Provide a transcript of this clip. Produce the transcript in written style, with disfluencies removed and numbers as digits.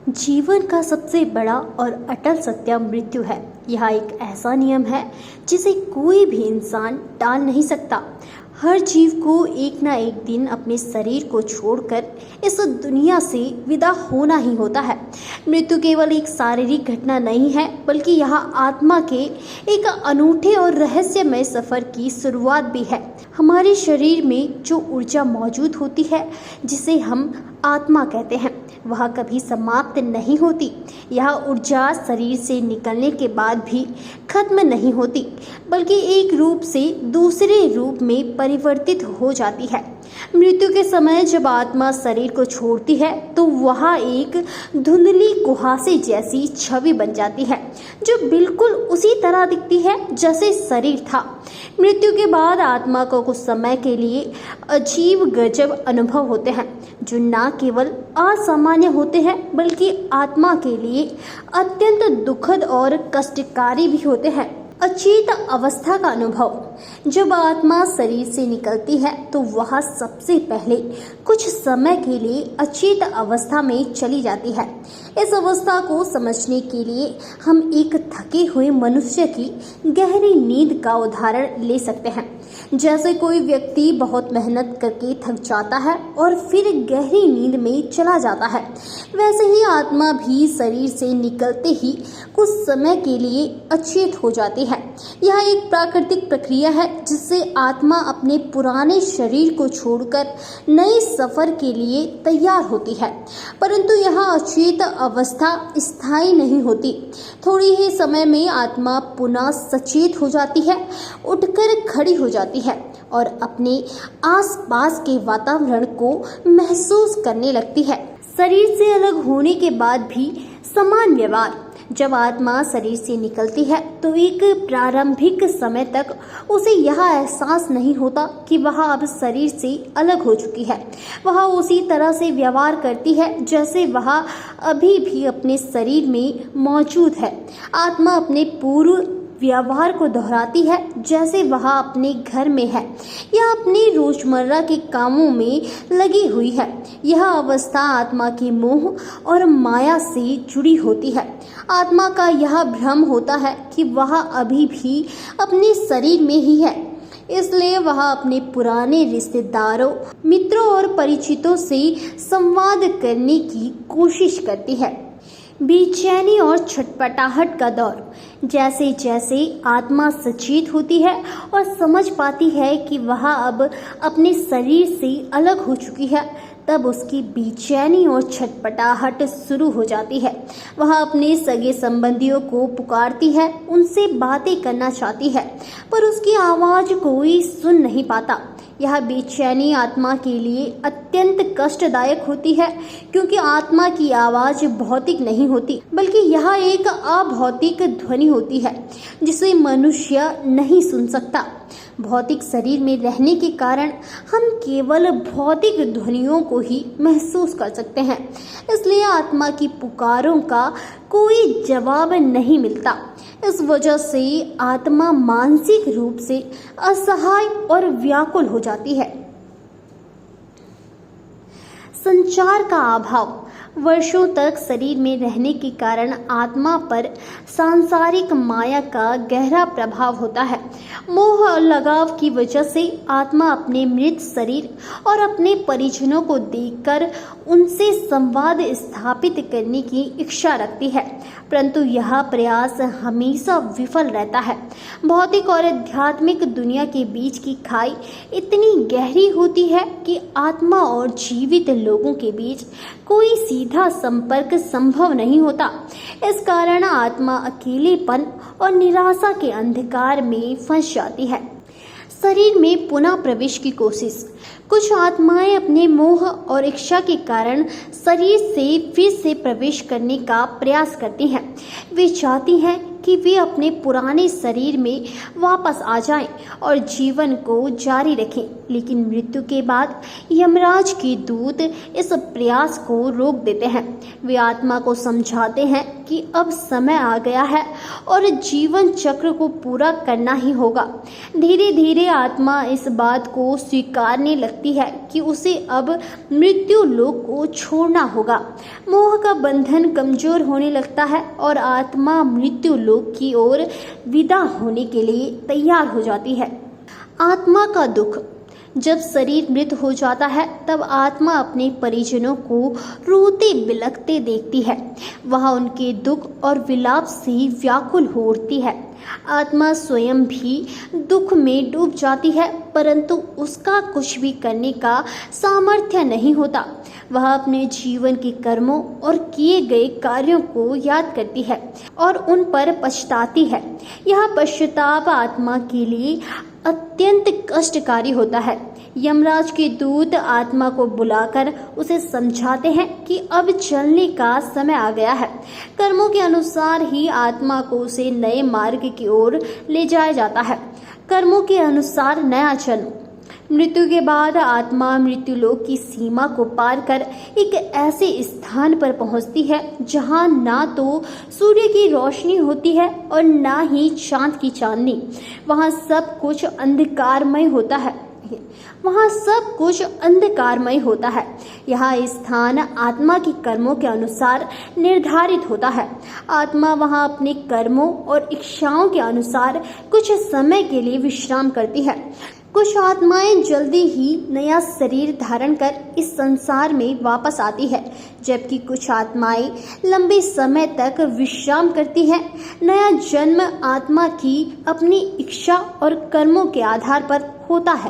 जीवन का सबसे बड़ा और अटल सत्य मृत्यु है। यह एक ऐसा नियम है जिसे कोई भी इंसान टाल नहीं सकता। हर जीव को एक ना एक दिन अपने शरीर को छोड़कर इस दुनिया से विदा होना ही होता है। मृत्यु केवल एक शारीरिक घटना नहीं है, बल्कि यह आत्मा के एक अनूठे और रहस्यमय सफर की शुरुआत भी है। हमारे शरीर में जो ऊर्जा मौजूद होती है, जिसे हम आत्मा कहते हैं, वह कभी समाप्त नहीं होती। यह ऊर्जा शरीर से निकलने के बाद भी खत्म नहीं होती, बल्कि एक रूप से दूसरे रूप में परिवर्तित हो जाती है। मृत्यु के समय जब आत्मा शरीर को छोड़ती है तो वह एक धुंधली कुहासे जैसी छवि बन जाती है, जो बिल्कुल उसी तरह दिखती है जैसे शरीर था। मृत्यु के बाद आत्मा को कुछ समय के लिए अजीब गजब अनुभव होते हैं, जो न केवल असामान्य होते हैं बल्कि आत्मा के लिए अत्यंत दुखद और कष्टकारी भी होते हैं। अचेत अवस्था का अनुभव। जब आत्मा शरीर से निकलती है तो वह सबसे पहले कुछ समय के लिए अचेत अवस्था में चली जाती है। इस अवस्था को समझने के लिए हम एक थके हुए मनुष्य की गहरी नींद का उदाहरण ले सकते हैं। जैसे कोई व्यक्ति बहुत मेहनत करके थक जाता है और फिर गहरी नींद में चला जाता है, वैसे ही आत्मा भी शरीर से निकलते ही कुछ समय के लिए अचेत हो जाती है। यह एक प्राकृतिक प्रक्रिया है जिससे आत्मा अपने पुराने शरीर को छोड़कर नए सफर के लिए तैयार होती है। परंतु यह अचेत अवस्था स्थायी नहीं होती। थोड़ी ही समय में आत्मा पुनः सचेत हो जाती है, उठकर खड़ी हो जाती है और अपने आसपास के वातावरण को महसूस करने लगती है। शरीर से अलग होने के बाद भी समान व्यवहार। जब आत्मा शरीर से निकलती है तो एक प्रारंभिक समय तक उसे यह एहसास नहीं होता कि वह अब शरीर से अलग हो चुकी है। वह उसी तरह से व्यवहार करती है जैसे वह अभी भी अपने शरीर में मौजूद है। आत्मा अपने पूर्व व्यवहार को दोहराती है जैसे वह अपने घर में है या अपने रोजमर्रा के कामों में लगी हुई है। यह अवस्था आत्मा के मोह और माया से जुड़ी होती है। आत्मा का यह भ्रम होता है कि वह अभी भी अपने शरीर में ही है, इसलिए वह अपने पुराने रिश्तेदारों, मित्रों और परिचितों से संवाद करने की कोशिश करती है। बेचैनी और छटपटाहट का दौर। जैसे जैसे आत्मा सचेत होती है और समझ पाती है कि वह अब अपने शरीर से अलग हो चुकी है, तब उसकी बेचैनी और छटपटाहट शुरू हो जाती है। वह अपने सगे संबंधियों को पुकारती है, उनसे बातें करना चाहती है, पर उसकी आवाज़ कोई सुन नहीं पाता। यह बेचैनी आत्मा के लिए अत्यंत कष्टदायक होती है, क्योंकि आत्मा की आवाज़ भौतिक नहीं होती, बल्कि यह एक अभौतिक ध्वनि होती है जिसे मनुष्य नहीं सुन सकता। भौतिक शरीर में रहने के कारण हम केवल भौतिक ध्वनियों को ही महसूस कर सकते हैं, इसलिए आत्मा की पुकारों का कोई जवाब नहीं मिलता। इस वजह से आत्मा मानसिक रूप से असहाय और व्याकुल हो जाती है। संचार का अभाव। वर्षों तक शरीर में रहने के कारण आत्मा पर सांसारिक माया का गहरा प्रभाव होता है। मोह और लगाव की वजह से आत्मा अपने मृत शरीर और अपने परिजनों को देखकर उनसे संवाद स्थापित करने की इच्छा रखती है, परंतु यह प्रयास हमेशा विफल रहता है। भौतिक और आध्यात्मिक दुनिया के बीच की खाई इतनी गहरी होती है कि आत्मा और जीवित लोगों के बीच कोई सीधा संपर्क संभव नहीं होता। इस कारण आत्मा अकेलेपन और निराशा के अंधकार में फंस जाती है। शरीर में पुनः प्रवेश की कोशिश। कुछ आत्माएं अपने मोह और इच्छा के कारण शरीर से फिर से प्रवेश करने का प्रयास करती हैं। वे चाहती हैं कि वे अपने पुराने शरीर में वापस आ जाएं और जीवन को जारी रखें, लेकिन मृत्यु के बाद यमराज के दूत इस प्रयास को रोक देते हैं। वे आत्मा को समझाते हैं कि अब समय आ गया है और जीवन चक्र को पूरा करना ही होगा। धीरे धीरे आत्मा इस बात को स्वीकारने लगती है कि उसे अब मृत्यु लोक को छोड़ना होगा। मोह का बंधन कमजोर होने लगता है और आत्मा मृत्यु लोक की ओर विदा होने के लिए तैयार हो जाती है। आत्मा का दुख। जब शरीर मृत हो जाता है तब आत्मा अपने परिजनों को रोते बिलखते देखती है। वह उनके दुख और विलाप से व्याकुल हो उठती है। आत्मा स्वयं भी दुख में डूब जाती है, परंतु उसका कुछ भी करने का सामर्थ्य नहीं होता। वह अपने जीवन के कर्मों और किए गए कार्यों को याद करती है और उन पर पछताती है। यह पश्चाताप आत्मा के लिए अत्यंत कष्टकारी होता है। यमराज के दूत आत्मा को बुलाकर उसे समझाते हैं कि अब चलने का समय आ गया है। कर्मों के अनुसार ही आत्मा को उसे नए मार्ग की ओर ले जाया जाता है। कर्मों के अनुसार नया जन्म। मृत्यु के बाद आत्मा मृत्युलोक की सीमा को पार कर एक ऐसे स्थान पर पहुंचती है जहां ना तो सूर्य की रोशनी होती है और ना ही चांद की चांदनी। वहां सब कुछ अंधकारमय होता है। यह स्थान आत्मा के कर्मों के अनुसार निर्धारित होता है। आत्मा वहां अपने कर्मों और इच्छाओं के अनुसार कुछ समय के लिए विश्राम करती है। कुछ आत्माएं जल्दी ही नया शरीर धारण कर इस संसार में वापस आती है, जबकि कुछ आत्माएं लंबे समय तक विश्राम करती हैं। नया जन्म आत्मा की अपनी इच्छा और कर्मों के आधार पर होता है।